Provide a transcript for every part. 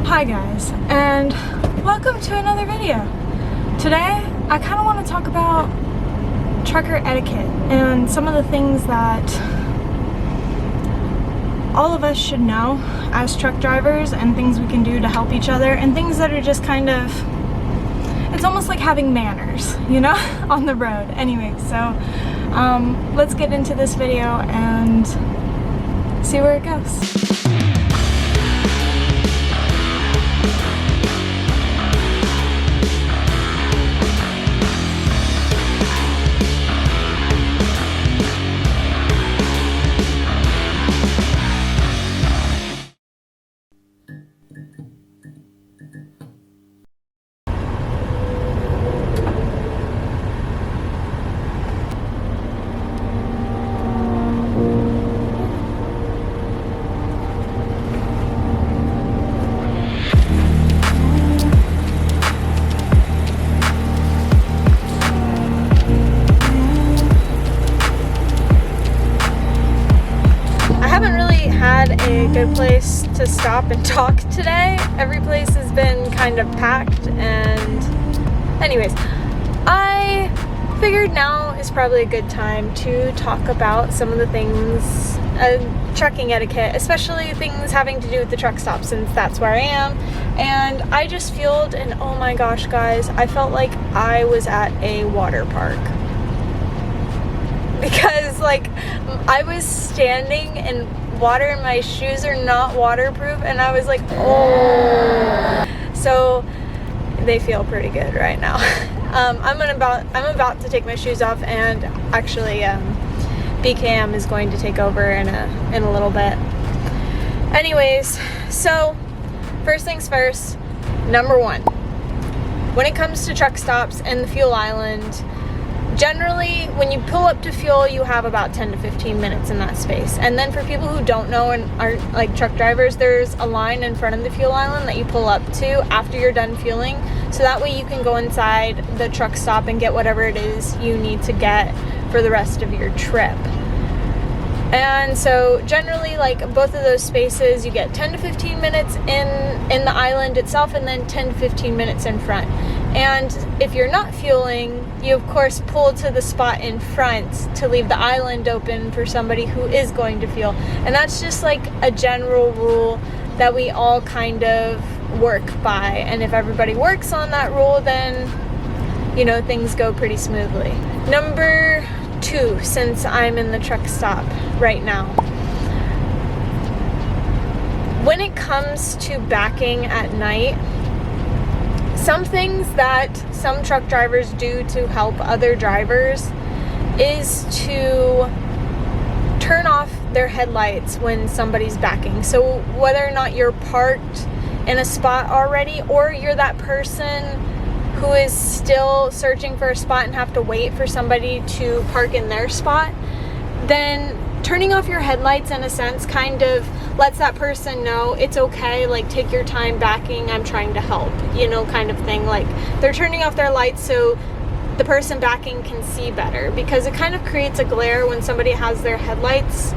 Hi guys, and welcome to another video. Today, I kind of want to talk about trucker etiquette and some of the things that all of us should know as truck drivers and things we can do to help each other and things that are just kind of, it's almost like having manners, you know, on the road. Anyway, so let's get into this video and see where it goes. A good place to stop and talk today. Every place has been kind of packed, and anyways, I figured now is probably a good time to talk about some of the things, trucking etiquette, especially things having to do with the truck stop, since that's where I am. And I just fueled, and oh my gosh guys, I felt like I was at a water park. Because like I was standing in water and my shoes are not waterproof, and I was like, oh. So they feel pretty good right now. I'm about to take my shoes off, and actually BKM is going to take over in a little bit. Anyways, so first things first, number one, when it comes to truck stops and the fuel island, generally, when you pull up to fuel, you have about 10 to 15 minutes in that space. And then for people who don't know and aren't like truck drivers, there's a line in front of the fuel island that you pull up to after you're done fueling. So that way you can go inside the truck stop and get whatever it is you need to get for the rest of your trip. And so generally, like both of those spaces, you get 10 to 15 minutes in the island itself, and then 10 to 15 minutes in front. And if you're not fueling, you of course pull to the spot in front to leave the island open for somebody who is going to fuel. And that's just like a general rule that we all kind of work by. And if everybody works on that rule, then, you know, things go pretty smoothly. Number two, since I'm in the truck stop right now, when it comes to backing at night, some things that some truck drivers do to help other drivers is to turn off their headlights when somebody's backing. So whether or not you're parked in a spot already, or you're that person who is still searching for a spot and have to wait for somebody to park in their spot, then turning off your headlights in a sense kind of lets that person know it's okay, like take your time backing, I'm trying to help, you know, kind of thing. Like they're turning off their lights so the person backing can see better, because it kind of creates a glare when somebody has their headlights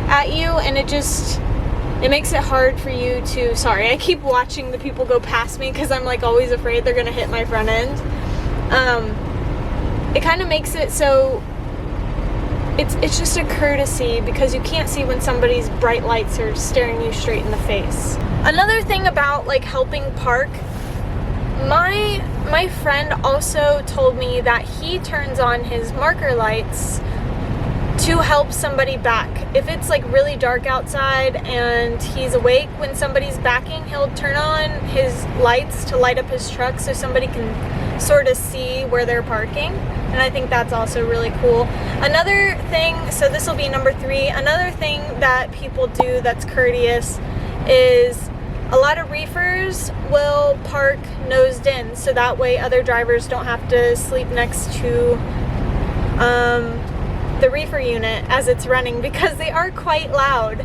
at you, and it makes it hard for you to, sorry, I keep watching the people go past me because I'm like always afraid they're gonna hit my front end. It kind of makes it so it's just a courtesy, because you can't see when somebody's bright lights are staring you straight in the face. Another thing about like helping park, my friend also told me that he turns on his marker lights to help somebody back. If it's like really dark outside and he's awake when somebody's backing, he'll turn on his lights to light up his truck so somebody can sort of see where they're parking. And I think that's also really cool. Another thing, so this will be number three, another thing that people do that's courteous is a lot of reefers will park nosed in, so that way other drivers don't have to sleep next to the reefer unit as it's running, because they are quite loud.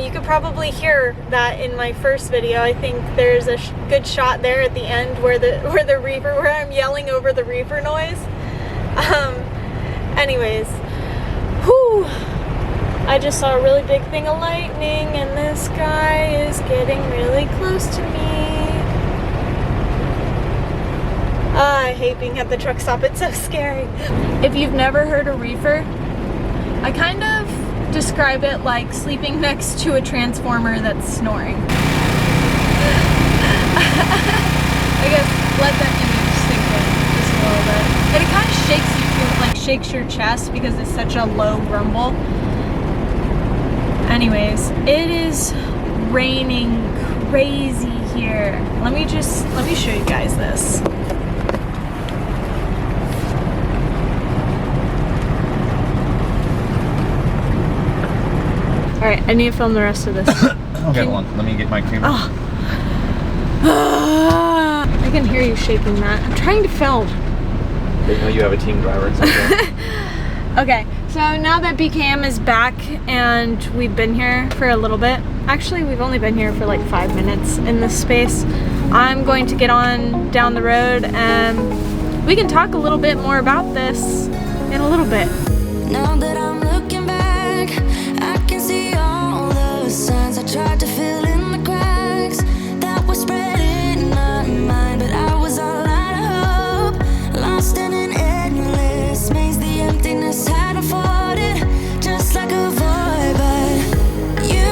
You could probably hear that in my first video. I think there's a good shot there at the end where I'm yelling over the reefer noise. Anyways, whew, I just saw a really big thing of lightning, and this guy is getting really close to me. taping at the truck stop. It's so scary. If you've never heard a reefer, I kind of describe it like sleeping next to a transformer that's snoring. I guess let that image sink in just a little bit. And it kind of shakes you too, it like shakes your chest because it's such a low grumble. Anyways, it is raining crazy here. Let me show you guys this. Alright, I need to film the rest of this. Okay, hold on. Let me get my camera. I can hear you shaking that. I'm trying to film. They know you have a team driver. It's okay. Okay, so now that BKM is back and we've been here for a little bit, actually we've only been here for like 5 minutes in this space, I'm going to get on down the road and we can talk a little bit more about this in a little bit. Now that I'm looking back, I can see all the signs I tried to fill in the cracks that were spread in my mind, but I was all out of hope, lost in an endless maze. The emptiness had unfolded just like a void, but you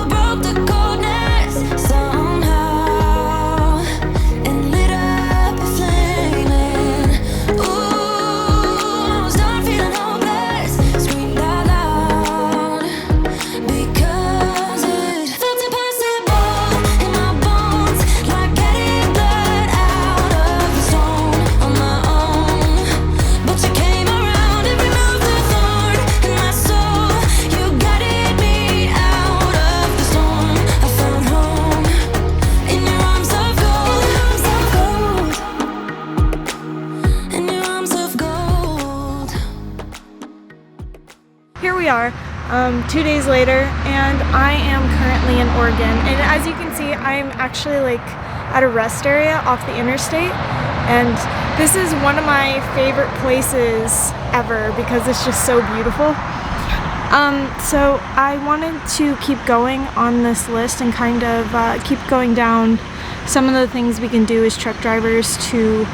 broke the coldness somehow and lit up a flame. Ooh, I was done feeling hopeless, screamed out loud because it felt impossible in my bones, like getting blood out of the stone on my own. But you came around and removed the thorn in my soul. You guided me out of the storm. I found home in your arms of gold, in your arms of gold. Here we are, 2 days later, and I am currently in Oregon. And as you can see, I'm actually like at a rest area off the interstate. And this is one of my favorite places ever because it's just so beautiful. So I wanted to keep going on this list and kind of keep going down some of the things we can do as truck drivers to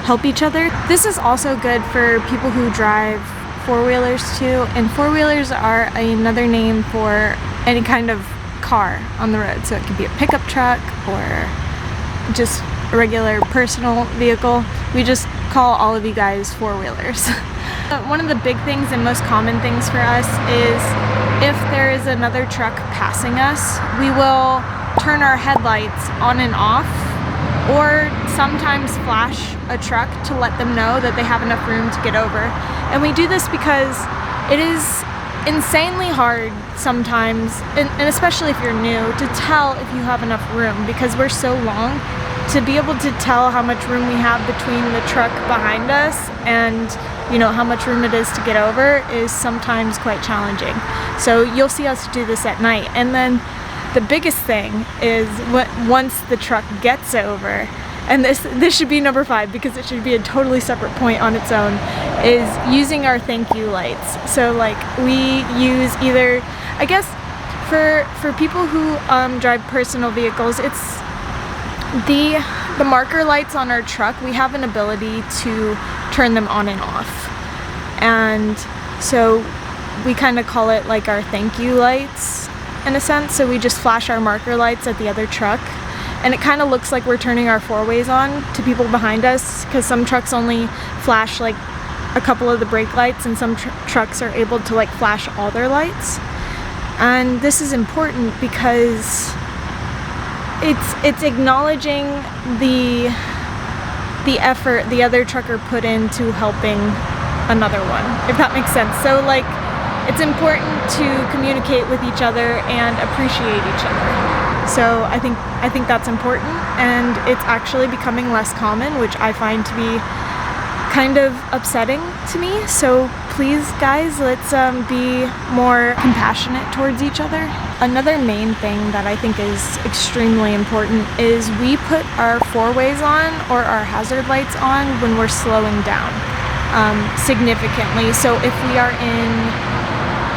help each other. This is also good for people who drive four-wheelers too, and four-wheelers are another name for any kind of car on the road. So it could be a pickup truck or just a regular personal vehicle. We just call all of you guys four-wheelers. One of the big things and most common things for us is if there is another truck passing us, we will turn our headlights on and off, or sometimes flash a truck to let them know that they have enough room to get over. And we do this because it is insanely hard sometimes, and especially if you're new, to tell if you have enough room because we're so long. To be able to tell how much room we have between the truck behind us and how much room it is to get over is sometimes quite challenging. So you'll see us do this at night. And then the biggest thing is once the truck gets over, and this should be number 5 because it should be a totally separate point on its own, is using our thank you lights. So like we use either, I guess for people who drive personal vehicles, it's the marker lights on our truck. We have an ability to turn them on and off, and so we kind of call it like our thank you lights in a sense. So we just flash our marker lights at the other truck, and it kind of looks like we're turning our four-ways on to people behind us, because some trucks only flash like a couple of the brake lights, and some trucks are able to like flash all their lights. And this is important because it's acknowledging the effort the other trucker put into helping another one, if that makes sense. So like it's important to communicate with each other and appreciate each other. So I think that's important, and it's actually becoming less common, which I find to be kind of upsetting to me. So please guys, let's be more compassionate towards each other. Another main thing that I think is extremely important is we put our four-ways on or our hazard lights on when we're slowing down significantly. So if we are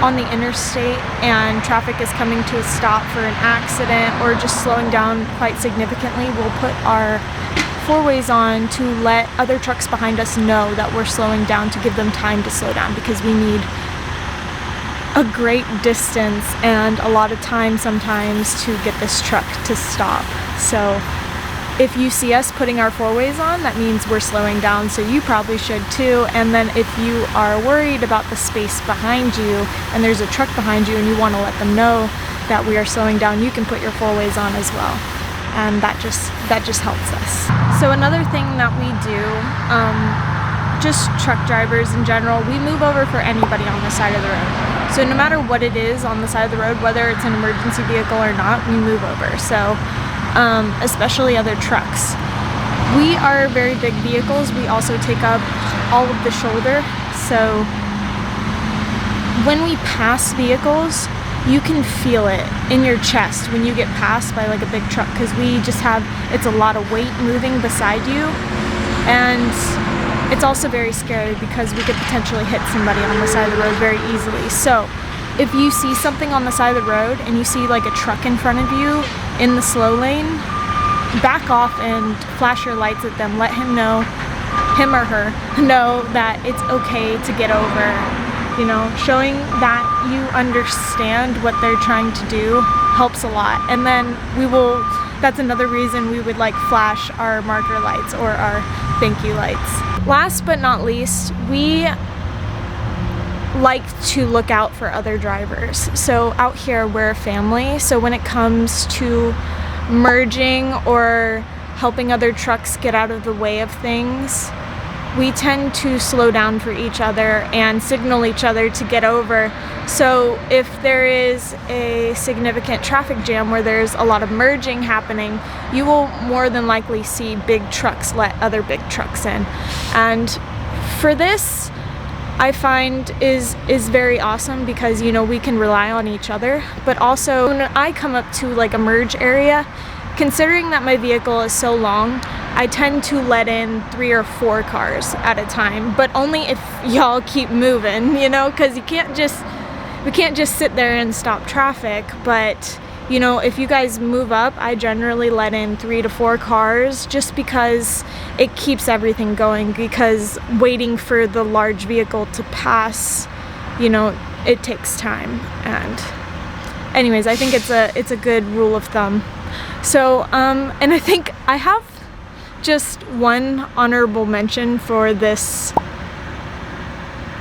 on the interstate and traffic is coming to a stop for an accident or just slowing down quite significantly, we'll put our four-ways on to let other trucks behind us know that we're slowing down, to give them time to slow down, because we need a great distance and a lot of time sometimes to get this truck to stop. So if you see us putting our four-ways on, that means we're slowing down, so you probably should too. And then if you are worried about the space behind you and there's a truck behind you and you want to let them know that we are slowing down, you can put your four-ways on as well. And that just helps us. So another thing that we do, just truck drivers in general, we move over for anybody on the side of the road. So no matter what it is on the side of the road, whether it's an emergency vehicle or not, we move over. So especially other trucks. We are very big vehicles. We also take up all of the shoulder. So when we pass vehicles, you can feel it in your chest when you get passed by like a big truck, because we just have, it's a lot of weight moving beside you. And it's also very scary because we could potentially hit somebody on the side of the road very easily. So if you see something on the side of the road and you see like a truck in front of you in the slow lane, back off and flash your lights at them. Let him know, him or her, know that it's okay to get over. You know, showing that you understand what they're trying to do helps a lot. And then that's another reason we would like flash our marker lights or our thank you lights. Last but not least, we like to look out for other drivers. So out here we're a family, so when it comes to merging or helping other trucks get out of the way of things, we tend to slow down for each other and signal each other to get over. So if there is a significant traffic jam where there's a lot of merging happening, you will more than likely see big trucks let other big trucks in. And for this, I find is very awesome because, you know, we can rely on each other. But also when I come up to like a merge area, considering that my vehicle is so long, I tend to let in 3 or 4 cars at a time, but only if y'all keep moving, you know, because we can't just sit there and stop traffic. But, you know, if you guys move up, I generally let in 3 to 4 cars just because it keeps everything going, because waiting for the large vehicle to pass, you know, it takes time. And anyways, I think it's a good rule of thumb. So, and I think I have just one honorable mention for this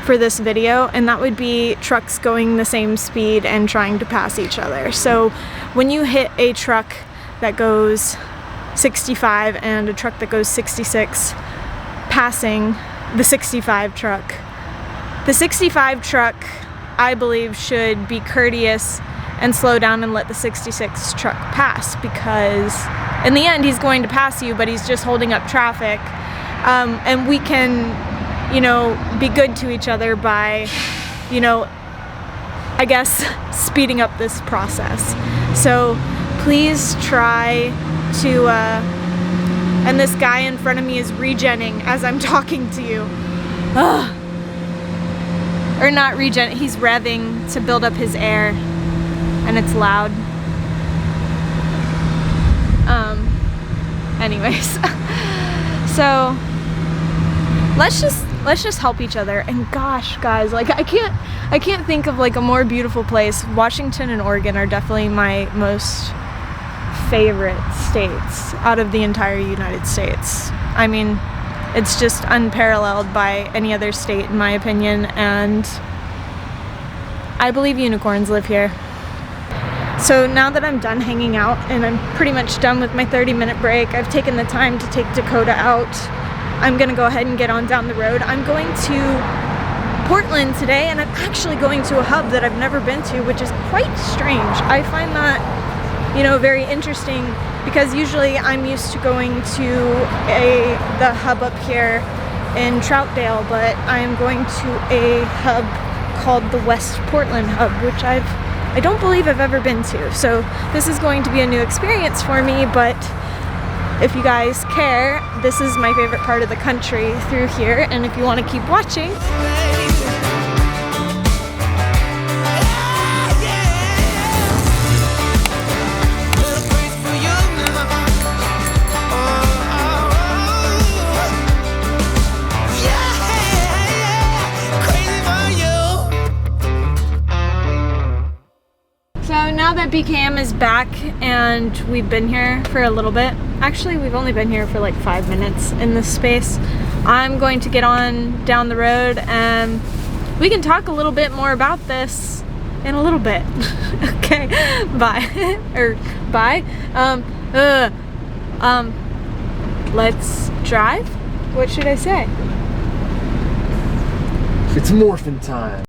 video, and that would be trucks going the same speed and trying to pass each other. So when you hit a truck that goes 65 and a truck that goes 66 passing the 65 truck, the 65 truck, I believe, should be courteous and slow down and let the 66 truck pass, because in the end he's going to pass you, but he's just holding up traffic. And we can, you know, be good to each other by, you know, I guess speeding up this process. So please try to, and this guy in front of me is regenning as I'm talking to you. Or not regen, he's revving to build up his air. And it's loud. Anyways, so let's just help each other. And gosh, guys, like I can't think of like a more beautiful place. Washington and Oregon are definitely my most favorite states out of the entire United States. I mean, it's just unparalleled by any other state in my opinion, and I believe unicorns live here. So now that I'm done hanging out and I'm pretty much done with my 30-minute break, I've taken the time to take Dakota out. I'm gonna go ahead and get on down the road. I'm going to Portland today, and I'm actually going to a hub that I've never been to, which is quite strange. I find that, you know, very interesting, because usually I'm used to going to the hub up here in Troutdale, but I'm going to a hub called the West Portland hub, which I don't believe I've ever been to. So this is going to be a new experience for me, but if you guys care, this is my favorite part of the country through here, and if you want to keep watching, now that BKM is back and we've been here for a little bit, actually we've only been here for like 5 minutes in this space, I'm going to get on down the road and we can talk a little bit more about this in a little bit. Okay, bye. Or bye. Let's drive? What should I say? It's morphin' time.